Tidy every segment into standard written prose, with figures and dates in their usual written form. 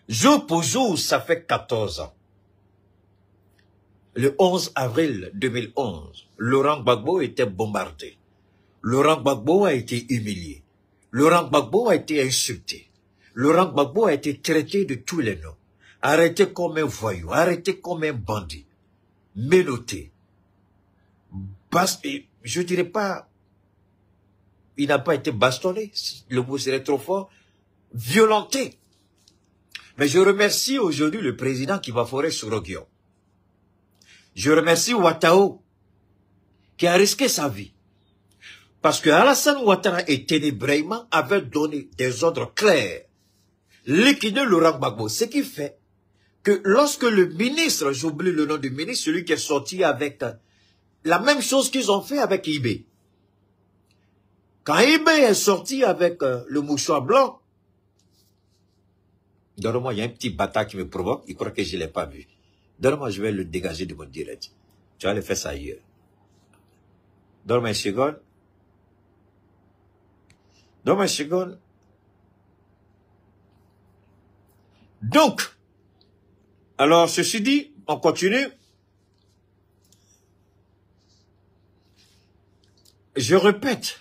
Jour pour jour, ça fait 14 ans. Le 11 avril 2011, Laurent Gbagbo était bombardé. Laurent Gbagbo a été humilié. Laurent Gbagbo a été insulté. Laurent Gbagbo a été traité de tous les noms. Arrêté comme un voyou, arrêté comme un bandit, menotté. Je dirais pas, il n'a pas été bastonné, le mot serait trop fort, violenté. Mais je remercie aujourd'hui le président qui va forer sur Roguion. Je remercie Ouattara qui a risqué sa vie. Parce que Alassane Ouattara et Téné Brahima avaient donné des ordres clairs. Liquider Laurent Gbagbo. Ce qui fait que lorsque le ministre, j'oublie le nom du ministre, celui qui est sorti avec la même chose qu'ils ont fait avec Ibé. Quand Ibé est sorti avec le mouchoir blanc, donne-moi, il y a un petit bâtard qui me provoque, il croit que je ne l'ai pas vu. Donne-moi, je vais le dégager de mon direct. Tu vas le faire ça ailleurs. Donne-moi une seconde. Donne-moi une seconde. Donc, alors, ceci dit, on continue. Je répète.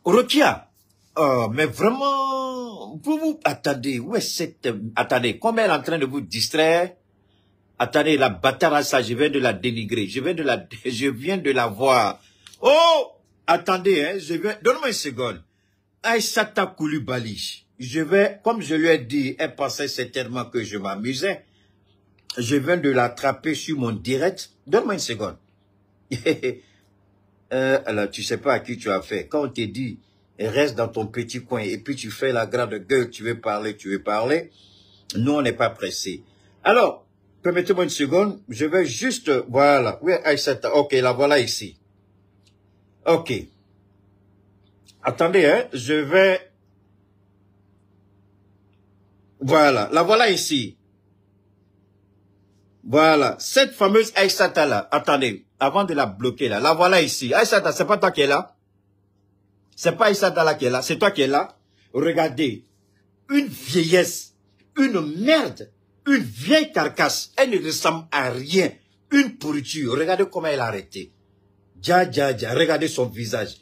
Rokia, mais vraiment, vous attendez, où est cette, attendez, comme elle est en train de vous distraire, attendez, la bâtarde, ça, je viens de la dénigrer, je viens de la voir. Oh, attendez, hein, donne-moi une seconde. Aïssata Koulibaly, comme je lui ai dit, elle pensait certainement que je m'amusais. Je viens de l'attraper sur mon direct. Donne-moi une seconde. Alors, tu sais pas à qui tu as fait. Quand on te dit, reste dans ton petit coin, et puis tu fais la grande gueule, tu veux parler. Nous, on n'est pas pressés. Alors, permettez-moi une seconde. Je vais juste, voilà. Oui, Aïssata. Ok, la voilà ici. Ok. Attendez, hein, je vais... Voilà, la voilà ici. Voilà, cette fameuse Aïssata là, attendez, avant de la bloquer là, la voilà ici. Aïssata, c'est pas toi qui es là? C'est pas Aïssata là qui est là, c'est toi qui es là? Regardez, une vieillesse, une merde, une vieille carcasse, elle ne ressemble à rien, une pourriture. Regardez comment elle a arrêté. Regardez son visage.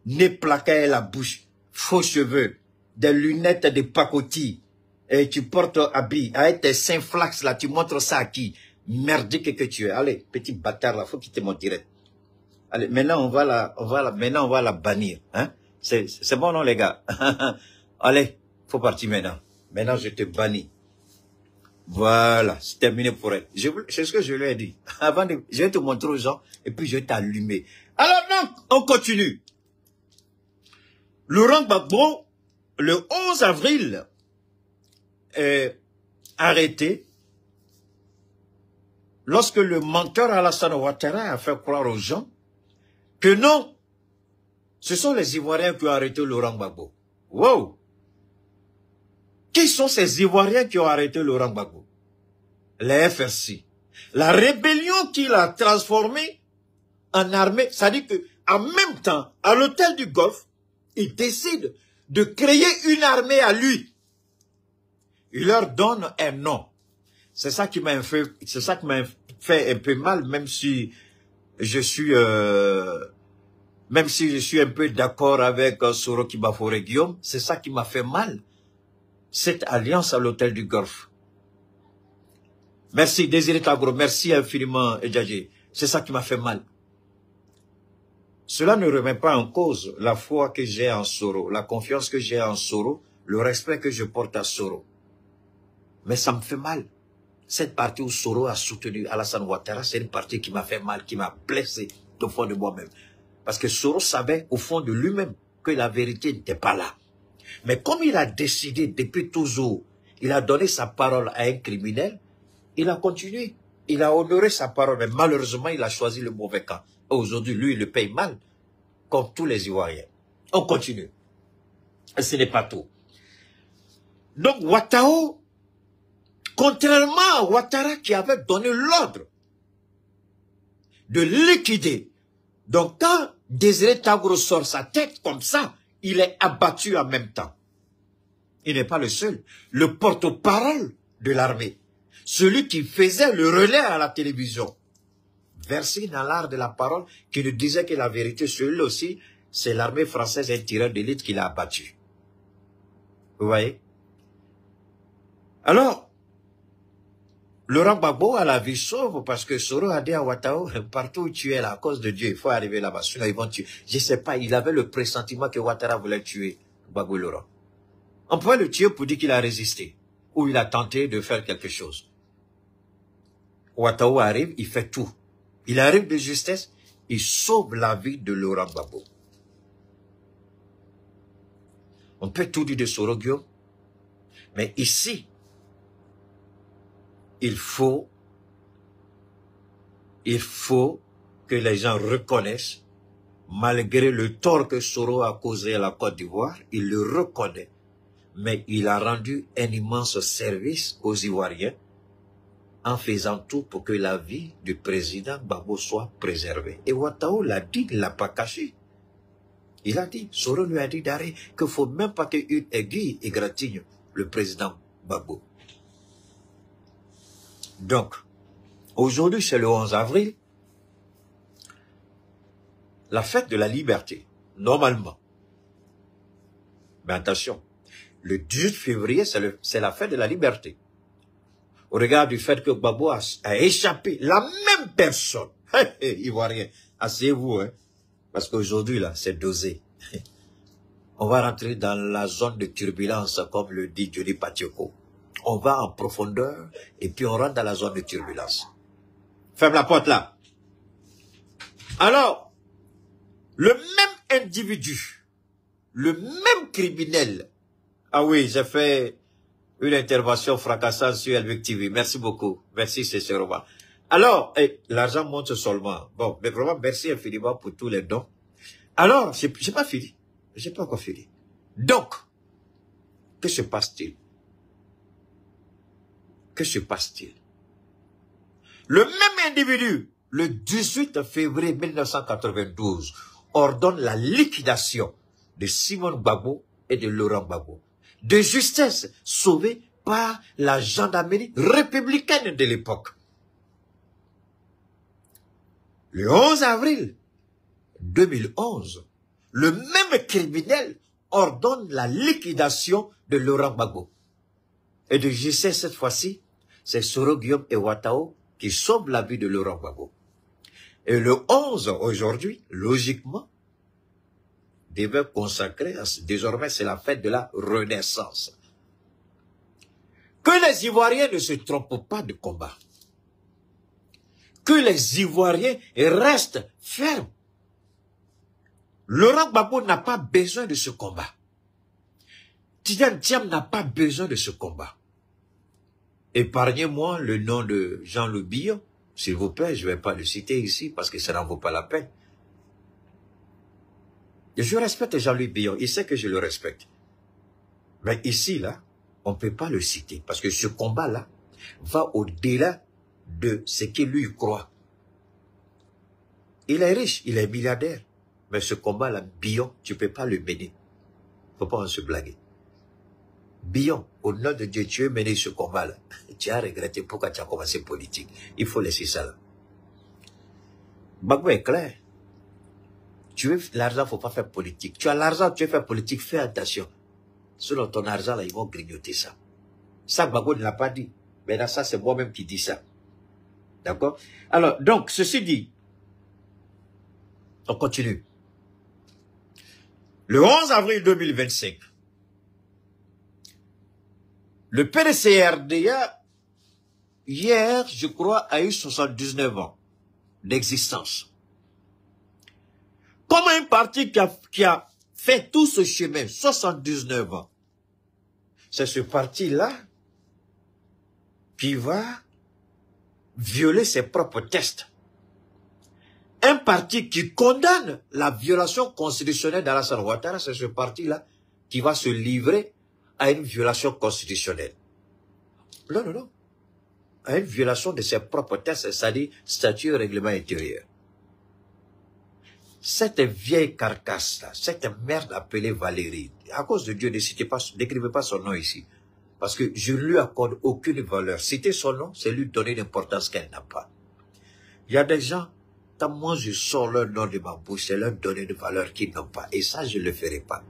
Nez plaqué à la bouche, faux cheveux, des lunettes de pacotille, et tu portes habit, avec tes seins flax là, tu montres ça à qui? Merdique que tu es. Allez, petit bâtard là, faut quitter mon direct. Allez, maintenant on va la bannir, hein? C'est bon non les gars? Allez, faut partir maintenant. Maintenant je te bannis. Voilà, c'est terminé pour elle. C'est ce que je lui ai dit. Je vais te montrer aux gens, et puis je vais t'allumer. Alors donc, on continue. Laurent Gbagbo, le 11 avril, est arrêté lorsque le menteur Alassane Ouattara a fait croire aux gens que non, ce sont les Ivoiriens qui ont arrêté Laurent Gbagbo. Wow! Qui sont ces Ivoiriens qui ont arrêté Laurent Gbagbo? Les FRC. La rébellion qu'il a transformée en armée, c'est-à-dire qu'en même temps, à l'hôtel du Golfe, il décide de créer une armée à lui. Il leur donne un nom. C'est ça qui m'a fait un peu mal, même si je suis un peu d'accord avec Soro Kibafore Guillaume, c'est ça qui m'a fait mal. Cette alliance à l'hôtel du Golfe. Merci Désiré Tagro, merci infiniment Edjadji. C'est ça qui m'a fait mal. Cela ne remet pas en cause la foi que j'ai en Soro, la confiance que j'ai en Soro, le respect que je porte à Soro. Mais ça me fait mal. Cette partie où Soro a soutenu Alassane Ouattara, c'est une partie qui m'a fait mal, qui m'a blessé au fond de moi-même. Parce que Soro savait au fond de lui-même que la vérité n'était pas là. Mais comme il a décidé depuis toujours, il a donné sa parole à un criminel, il a continué. Il a honoré sa parole, mais malheureusement, il a choisi le mauvais camp. Aujourd'hui, lui, il le paye mal, comme tous les Ivoiriens. On continue. Et ce n'est pas tout. Donc, Ouattara, contrairement à Ouattara qui avait donné l'ordre de liquider, donc quand Désiré Tagro sort sa tête comme ça, il est abattu en même temps. Il n'est pas le seul. Le porte-parole de l'armée. Celui qui faisait le relais à la télévision. Versé dans l'art de la parole, qui ne disait que la vérité, celui-là aussi, c'est l'armée française, un tireur d'élite qui l'a abattu. Vous voyez? Alors, Laurent Gbagbo a la vie sauve parce que Soro a dit à Ouattao, partout où tu es là, à cause de Dieu, il faut arriver là-bas, sinon ils vont tuer. Je ne sais pas, il avait le pressentiment que Ouattara voulait tuer Gbagbo Laurent. On pouvait le tuer pour dire qu'il a résisté, ou il a tenté de faire quelque chose. Ouattao arrive, il fait tout. Il arrive de justesse, il sauve la vie de Laurent Gbagbo. On peut tout dire de Soro Guillaume, mais ici, il faut que les gens reconnaissent, malgré le tort que Soro a causé à la Côte d'Ivoire, il le reconnaît. Mais il a rendu un immense service aux Ivoiriens en faisant tout pour que la vie du président Gbagbo soit préservée. Et Ouattao l'a dit, il ne l'a pas caché. Il a dit, Soro lui a dit d'arrêt qu'il ne faut même pas qu'une aiguille égratigne le président Gbagbo. Donc, aujourd'hui, c'est le 11 avril, la fête de la liberté, normalement. Mais attention, le 18 février, c'est la fête de la liberté. Au regard du fait que Gbagbo a échappé, la même personne, Ivoirien, asseyez-vous, hein, parce qu'aujourd'hui, là, c'est dosé. On va rentrer dans la zone de turbulence, comme le dit Johnny Patioko. On va en profondeur, et puis on rentre dans la zone de turbulence. Ferme la porte là. Alors, le même individu, le même criminel. Ah oui, j'ai fait une intervention fracassante sur Elvic TV. Merci beaucoup. Merci, c'est Roman. Alors, l'argent monte seulement. Bon, mais vraiment, merci infiniment pour tous les dons. Alors, j'ai pas fini. J'ai pas encore fini. Donc, que se passe-t-il? Que se passe-t-il? Le même individu, le 18 février 1992, ordonne la liquidation de Simone Gbagbo et de Laurent Gbagbo. De justesse sauvée par la gendarmerie républicaine de l'époque. Le 11 avril 2011, le même criminel ordonne la liquidation de Laurent Gbagbo. Et de justesse cette fois-ci, c'est Soro Guillaume et Ouattao qui sauvent la vie de Laurent Gbagbo. Et le 11, aujourd'hui, logiquement, devait consacrer, désormais c'est la fête de la Renaissance. Que les Ivoiriens ne se trompent pas de combat. Que les Ivoiriens restent fermes. Laurent Gbagbo n'a pas besoin de ce combat. Tidiane Thiam n'a pas besoin de ce combat. Épargnez-moi le nom de Jean-Louis Billon, s'il vous plaît, je ne vais pas le citer ici parce que ça n'en vaut pas la peine. Je respecte Jean-Louis Billon, il sait que je le respecte. Mais ici, là, on ne peut pas le citer parce que ce combat-là va au-delà de ce qu'il lui croit. Il est riche, il est milliardaire. Mais ce combat-là, Billon, tu ne peux pas le mener. Il ne faut pas en se blaguer. Billon, au nom de Dieu, tu veux mener ce combat-là. Tu as regretté pourquoi tu as commencé politique. Il faut laisser ça là. Gbagbo est clair. Tu veux l'argent, il ne faut pas faire politique. Tu as l'argent, tu veux faire politique, fais attention. Selon ton argent, là, ils vont grignoter ça. Ça, Gbagbo ne l'a pas dit. Mais là, ça, c'est moi-même qui dis ça. D'accord? Alors, donc, ceci dit, on continue. Le 11 avril 2025, le PDCRDA, hier, je crois, a eu 79 ans d'existence. Comme un parti qui a fait tout ce chemin, 79 ans, c'est ce parti-là qui va violer ses propres tests. Un parti qui condamne la violation constitutionnelle d'Alassane Ouattara, c'est ce parti-là qui va se livrer à une violation constitutionnelle. Non, non, non. À une violation de ses propres tests, c'est-à-dire statut et règlement intérieur. Cette vieille carcasse-là, cette merde appelée Valérie, à cause de Dieu, n'écrivez pas son nom ici. Parce que je ne lui accorde aucune valeur. Citer son nom, c'est lui donner l'importance qu'elle n'a pas. Il y a des gens, quand moi je sors leur nom de ma bouche, c'est leur donner une valeur qu'ils n'ont pas. Et ça, je ne le ferai pas.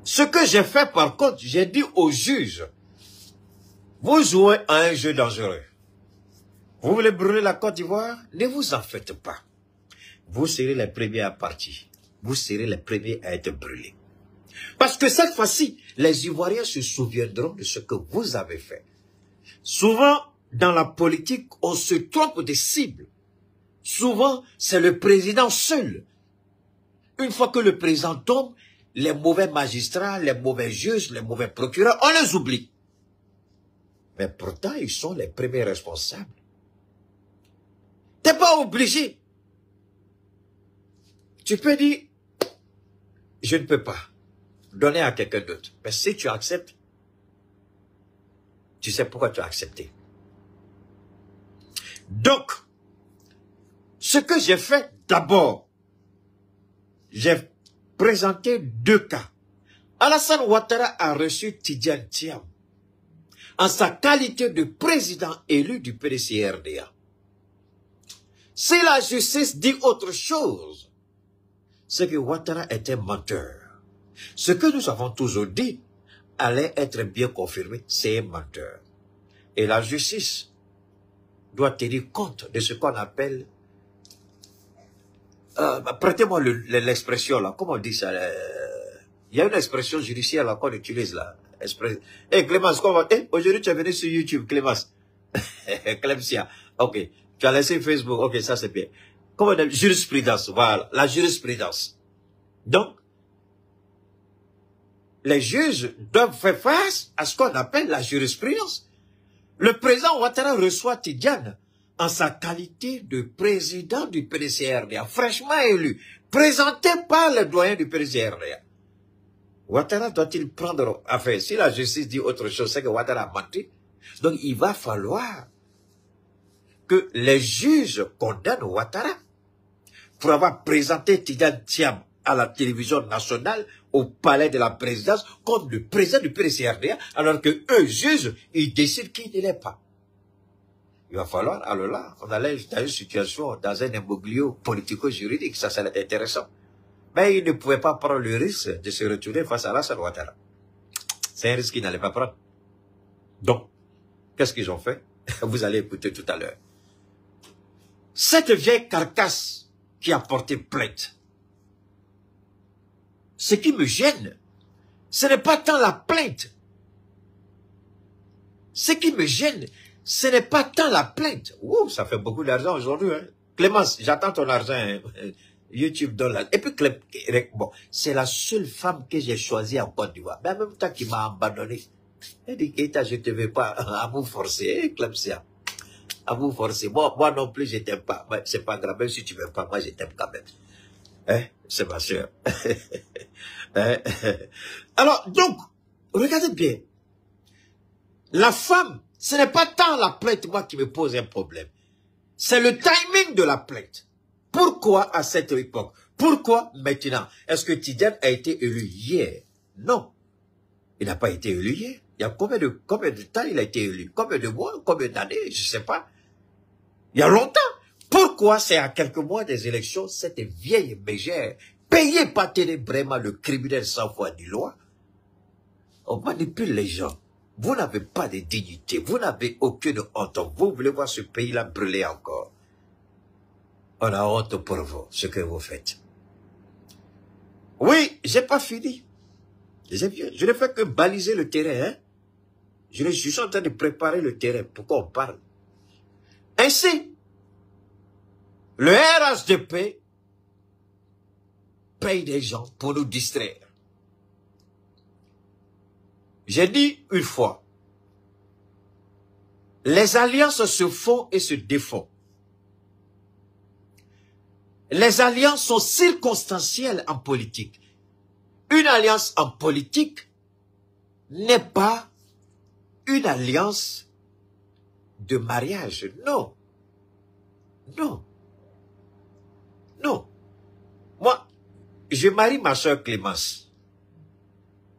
Ce que j'ai fait, par contre, j'ai dit au juge, vous jouez à un jeu dangereux. Vous voulez brûler la Côte d'Ivoire? Ne vous en faites pas. Vous serez les premiers à partir. Vous serez les premiers à être brûlés. Parce que cette fois-ci, les Ivoiriens se souviendront de ce que vous avez fait. Souvent, dans la politique, on se trompe des cibles. Souvent, c'est le président seul. Une fois que le président tombe, les mauvais magistrats, les mauvais juges, les mauvais procureurs, on les oublie. Mais pourtant, ils sont les premiers responsables. T'es pas obligé. Tu peux dire, je ne peux pas donner à quelqu'un d'autre. Mais si tu acceptes, tu sais pourquoi tu as accepté. Donc, ce que j'ai fait d'abord, j'ai présenté 2 cas. Alassane Ouattara a reçu Tidjane Thiam en sa qualité de président élu du PDC-RDA. Si la justice dit autre chose, c'est que Ouattara était menteur. Ce que nous avons toujours dit allait être bien confirmé, c'est un menteur. Et la justice doit tenir compte de ce qu'on appelle... prêtez-moi l'expression là, comment on dit ça? Il y a une expression judiciaire là qu'on utilise là. Clémence, aujourd'hui tu es venu sur YouTube, Clémence. Clemcia, ok. Tu as laissé Facebook, ok, ça c'est bien. Comment on dit? Jurisprudence, voilà, la jurisprudence. Donc, les juges doivent faire face à ce qu'on appelle la jurisprudence. Le président Ouattara reçoit Tidjane en sa qualité de président du PDC-RDA, fraîchement élu, présenté par le doyen du PDC-RDA. Ouattara doit-il prendre affaire? Si la justice dit autre chose, c'est que Ouattara a menti. Donc, il va falloir que les juges condamnent Ouattara pour avoir présenté Tidjane Thiam à la télévision nationale, au palais de la présidence, comme le président du PDC-RDA, alors que eux jugent, ils décident qui ne l'est pas. Il va falloir, alors là, on allait dans une situation, dans un imbroglio politico-juridique, ça serait intéressant. Mais ils ne pouvaient pas prendre le risque de se retourner face à Alassane Ouattara. C'est un risque qu'ils n'allaient pas prendre. Donc, qu'est-ce qu'ils ont fait? Vous allez écouter tout à l'heure. Cette vieille carcasse qui a porté plainte, ce qui me gêne, ce n'est pas tant la plainte. Ce qui me gêne, ce n'est pas tant la plainte. Ouh, ça fait beaucoup d'argent aujourd'hui. Hein. Clémence, j'attends ton argent. Hein. YouTube donne la... Et puis, bon, c'est la seule femme que j'ai choisie en Côte d'Ivoire. Mais en même temps, qui m'a abandonné. Elle dit, Keita, je ne te veux pas à vous forcer, Clemcia. À vous forcer. Moi non plus, je ne t'aime pas. C'est pas grave, même si tu ne m'aimes pas, moi, je t'aime quand même. Hein? C'est ma soeur. Hein? Alors, donc, regardez bien. La femme, ce n'est pas tant la plainte, moi, qui me pose un problème. C'est le timing de la plainte. Pourquoi à cette époque? Pourquoi maintenant? Est-ce que Tidjane a été élu hier? Non. Il n'a pas été élu hier. Il y a combien de temps il a été élu? Combien de mois? Combien d'années? Je ne sais pas. Il y a longtemps. Pourquoi c'est à quelques mois des élections, cette vieille mégère, payée par ténébrement le criminel sans foi ni loi? On manipule les gens. Vous n'avez pas de dignité. Vous n'avez aucune honte. Vous voulez voir ce pays-là brûler encore. On a honte pour vous, ce que vous faites. Oui, j'ai pas fini. Je ne fais que baliser le terrain. Hein? Je suis en train de préparer le terrain pour qu'on parle. Ainsi, le RHDP paye des gens pour nous distraire. J'ai dit une fois, les alliances se font et se défont. Les alliances sont circonstancielles en politique. Une alliance en politique n'est pas une alliance de mariage. Non. Non. Non. je marie ma soeur Clémence.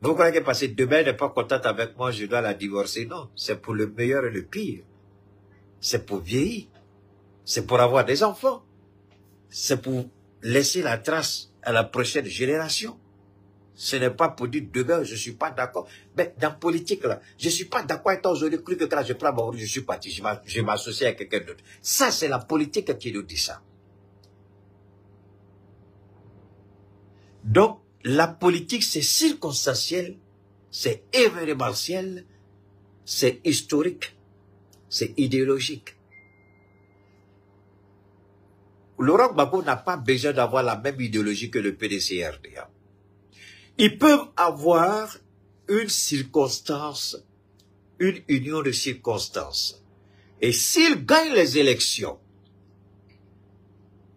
Vous croyez que parce que demain elle n'est pas contente avec moi, je dois la divorcer? Non, c'est pour le meilleur et le pire. C'est pour vieillir. C'est pour avoir des enfants. C'est pour laisser la trace à la prochaine génération. Ce n'est pas pour dire demain, je ne suis pas d'accord. Mais dans la politique, là, je ne suis pas d'accord avec toi aujourd'hui, cru que quand je prends ma route, je suis parti, je m'associe avec quelqu'un d'autre. Ça, c'est la politique qui nous dit ça. Donc, la politique, c'est circonstanciel, c'est événementiel, c'est historique, c'est idéologique. Laurent Gbagbo n'a pas besoin d'avoir la même idéologie que le PDC-RDA. Ils peuvent avoir une circonstance, une union de circonstances. Et s'ils gagnent les élections,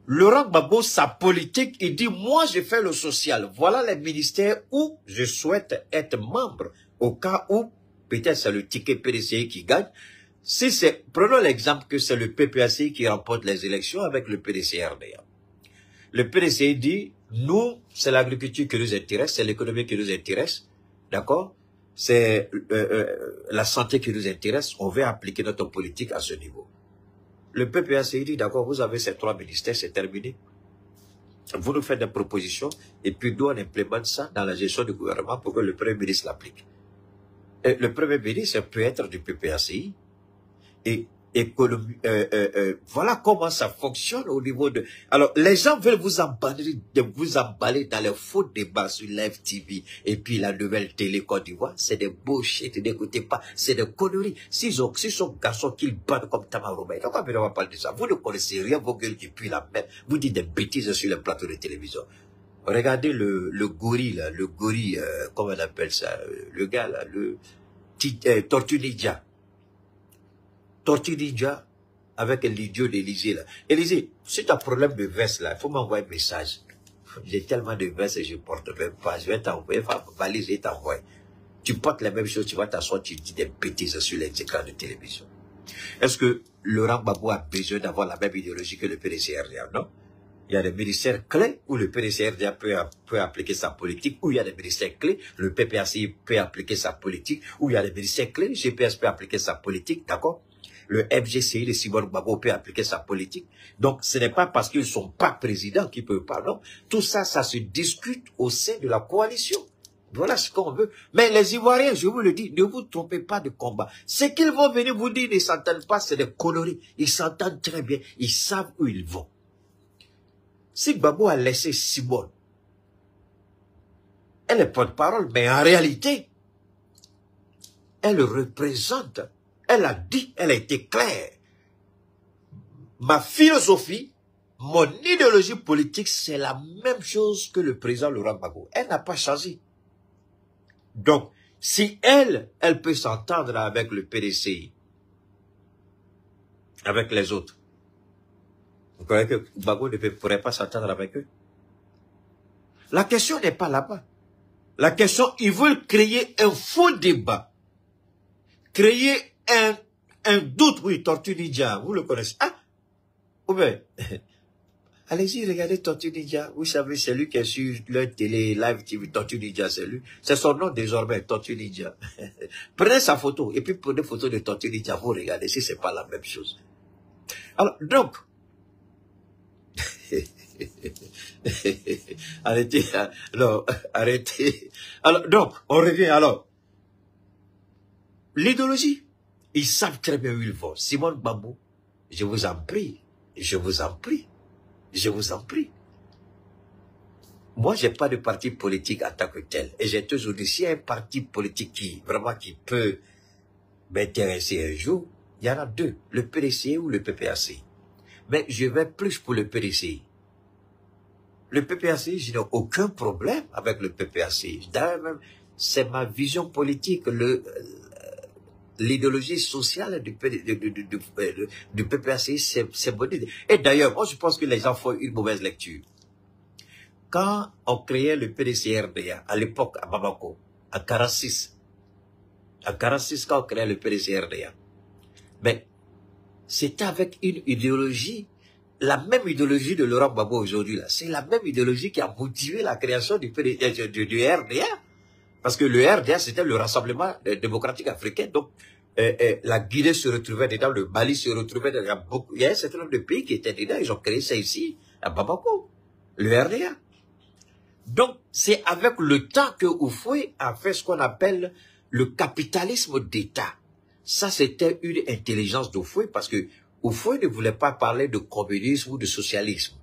Laurent Gbagbo, sa politique, il dit, moi je fais le social. Voilà les ministères où je souhaite être membre. Au cas où, peut-être c'est le ticket PDCI qui gagne. Si c'est, prenons l'exemple que c'est le PPACI qui remporte les élections avec le PDC-RDA. Le PDCI dit, nous, c'est l'agriculture qui nous intéresse, c'est l'économie qui nous intéresse, d'accord? C'est la santé qui nous intéresse, on veut appliquer notre politique à ce niveau. Le PPACI dit, d'accord, vous avez ces 3 ministères, c'est terminé. Vous nous faites des propositions, et puis nous, on implémente ça dans la gestion du gouvernement pour que le Premier ministre l'applique. Le Premier ministre peut être du PPACI, et économie, voilà comment ça fonctionne au niveau de... Alors, les gens veulent vous emballer dans les faux débats sur Live TV et puis la nouvelle télé Côte d'Ivoire. C'est des bullshit, n'écoutez pas, c'est des conneries. S'ils sont garçons qu'ils battent comme Tamaroma, donc on va parler de ça. Vous ne connaissez rien, vos gueules qui puent la mer. Vous dites des bêtises sur les plateaux de télévision. Regardez le gorille, là, comment on appelle ça, le gars là, le Tortue Ninja. Tortue Ninja avec l'idiot d'Élysée là. Élysée, si tu as problème de veste là, il faut m'envoyer un message. J'ai tellement de vestes et je porte même pas. Je vais t'envoyer, valise et t'envoyer. Tu portes la même chose, tu vas t'asseoir, tu dis des bêtises sur les écrans de télévision. Est-ce que Laurent Gbagbo a besoin d'avoir la même idéologie que le PDC-RDA? Non. Il y a des ministères clés où le PDC-RDA peut appliquer sa politique, où il y a des ministères clés, le PPACI peut appliquer sa politique, où il y a des ministères clés, le GPS peut appliquer sa politique, d'accord? Le FGCI, le Simone Gbagbo peut appliquer sa politique. Donc, ce n'est pas parce qu'ils ne sont pas présidents qu'ils peuvent pas, non. Tout ça, ça se discute au sein de la coalition. Voilà ce qu'on veut. Mais les Ivoiriens, je vous le dis, ne vous trompez pas de combat. Ce qu'ils vont venir vous dire, ils ne s'entendent pas, c'est des conneries. Ils s'entendent très bien. Ils savent où ils vont. Si Gbagbo a laissé Simone, elle est porte-parole, mais en réalité, elle représente. Elle a dit, elle a été claire. Ma philosophie, mon idéologie politique, c'est la même chose que le président Laurent Gbagbo. Elle n'a pas changé. Donc, si elle peut s'entendre avec le PDCI, avec les autres, vous croyez que Gbagbo ne pourrait pas s'entendre avec eux? La question n'est pas là-bas. La question, ils veulent créer un faux débat. Créer un doute, oui, Tortue Ninja, vous le connaissez. Ah, ou bien, allez-y, regardez Tortue Ninja. Vous savez, c'est lui qui est sur leur télé, Live TV, Tortue Ninja, c'est lui. C'est son nom désormais, Tortue Ninja. Prenez sa photo, et puis prenez photo de Tortue Ninja, vous regardez si c'est pas la même chose. Alors, donc, arrêtez, alors, arrêtez. Alors, donc, on revient alors. L'idéologie. Ils savent très bien où ils vont. Simone Gbagbo, je vous en prie, je vous en prie, je vous en prie. Moi, j'ai pas de parti politique en tant que tel. Et j'ai toujours dit, s'il y a un parti politique qui peut m'intéresser un jour, il y en a deux, le PDCI ou le PPACI. Mais je vais plus pour le PDCI. Le PPACI, je n'ai aucun problème avec le PPACI. D'ailleurs, même, c'est ma vision politique, l'idéologie sociale du PPACI, c'est bonne idée. Et d'ailleurs, moi, je pense que les gens font une mauvaise lecture. Quand on créait le PDC-RDA, à l'époque, à Bamako, à 46, quand on créait le PDC-RDA, mais c'était avec une idéologie la même idéologie de Laurent Gbagbo aujourd'hui, là, c'est la même idéologie qui a motivé la création du RDA. Parce que le RDA, c'était le Rassemblement démocratique africain. Donc, la Guinée se retrouvait dedans, le Mali se retrouvait dedans. Il y a un certain nombre de pays qui étaient dedans. Ils ont créé ça ici, à Bamako, le RDA. Donc, c'est avec le temps que Houphouët a fait ce qu'on appelle le capitalisme d'État. Ça, c'était une intelligence d'Houphouët parce que Houphouët ne voulait pas parler de communisme ou de socialisme.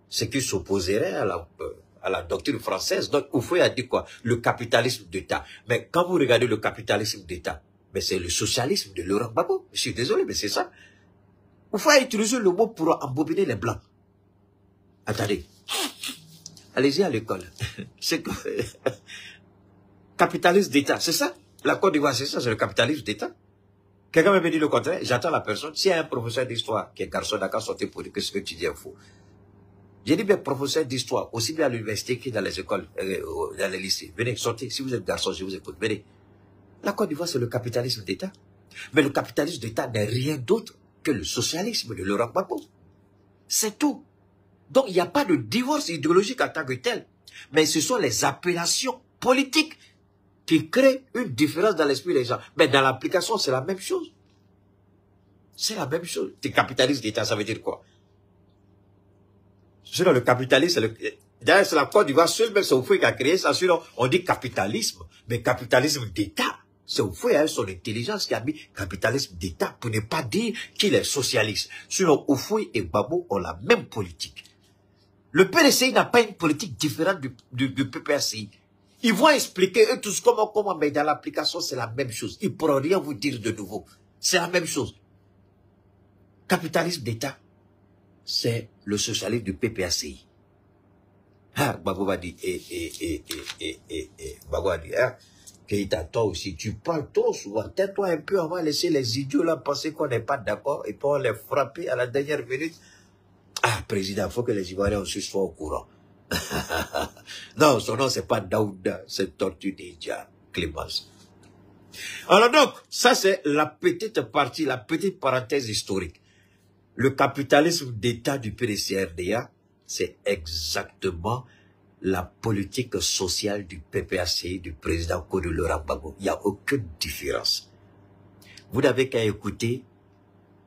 Ce qui s'opposerait à la doctrine française. Donc, Houphouët a dit quoi? Le capitalisme d'État. Mais quand vous regardez le capitalisme d'État, mais c'est le socialisme de Laurent Gbagbo. Je suis désolé, mais c'est ça. Houphouët a utilisé le mot pour embobiner les Blancs. Attendez. Allez-y à l'école. C'est capitalisme d'État, c'est ça? La Côte d'Ivoire, c'est ça, c'est le capitalisme d'État. Quelqu'un m'a dit le contraire, j'attends la personne. S'il y a un professeur d'histoire qui est garçon d'accord sorti pour dire que ce que tu dis est faux. J'ai dit bien professeur d'histoire, aussi bien à l'université que dans les écoles, dans les lycées. Venez, sortez, si vous êtes garçon, je vous écoute, venez. La Côte d'Ivoire, c'est le capitalisme d'État. Mais le capitalisme d'État n'est rien d'autre que le socialisme de Laurent Gbagbo. C'est tout. Donc, il n'y a pas de divorce idéologique en tant que tel. Mais ce sont les appellations politiques qui créent une différence dans l'esprit des gens. Mais dans l'application, c'est la même chose. C'est la même chose. Le capitalisme d'État, ça veut dire quoi? Sinon, le capitalisme, d'ailleurs, c'est la Côte d'Ivoire seul, même c'est Houphouët qui a créé ça. Sinon, on dit capitalisme, mais capitalisme d'État. C'est Houphouët avec son intelligence qui a mis capitalisme d'État pour ne pas dire qu'il est socialiste. Sinon, Houphouët et Gbagbo ont la même politique. Le PDCI n'a pas une politique différente du PPRCI. Ils vont expliquer eux tous comment, mais dans l'application, c'est la même chose. Ils ne pourront rien vous dire de nouveau. C'est la même chose. Capitalisme d'État, c'est le socialisme du PPRCI. Ah, Gbagbo va dire, Gbagbo va dire, hein, Keïta, toi aussi, tu parles trop souvent. Tais-toi un peu, on va laisser les idiots là penser qu'on n'est pas d'accord et puis on les frapper à la dernière minute. Ah, président, il faut que les Ivoiriens aussi soient au courant. Non, son nom, c'est pas Daouda, c'est Tortue Ninja, Clémence. Alors donc, ça c'est la petite partie, la petite parenthèse historique. Le capitalisme d'État du PDCRDA, c'est exactement la politique sociale du PPACI, du président Kodo Laurent Gbagbo. Il n'y a aucune différence. Vous n'avez qu'à écouter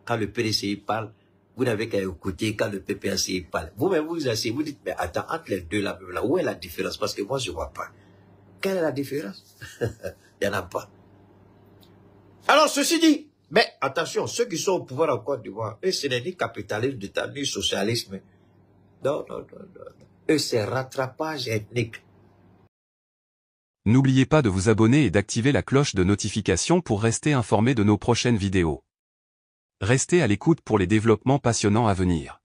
quand le PDCI parle. Vous n'avez qu'à écouter quand le PPACI parle. Vous-même, vous asseyez, vous dites, mais attends, entre les deux là, où est la différence? Parce que moi, je ne vois pas. Quelle est la différence? Il n'y en a pas. Alors, ceci dit, mais attention, ceux qui sont au pouvoir en Côte d'Ivoire, eux, ce n'est ni capitalisme d'État, ni socialisme. Non, non, non, non. Eux, c'est rattrapage ethnique. N'oubliez pas de vous abonner et d'activer la cloche de notification pour rester informé de nos prochaines vidéos. Restez à l'écoute pour les développements passionnants à venir.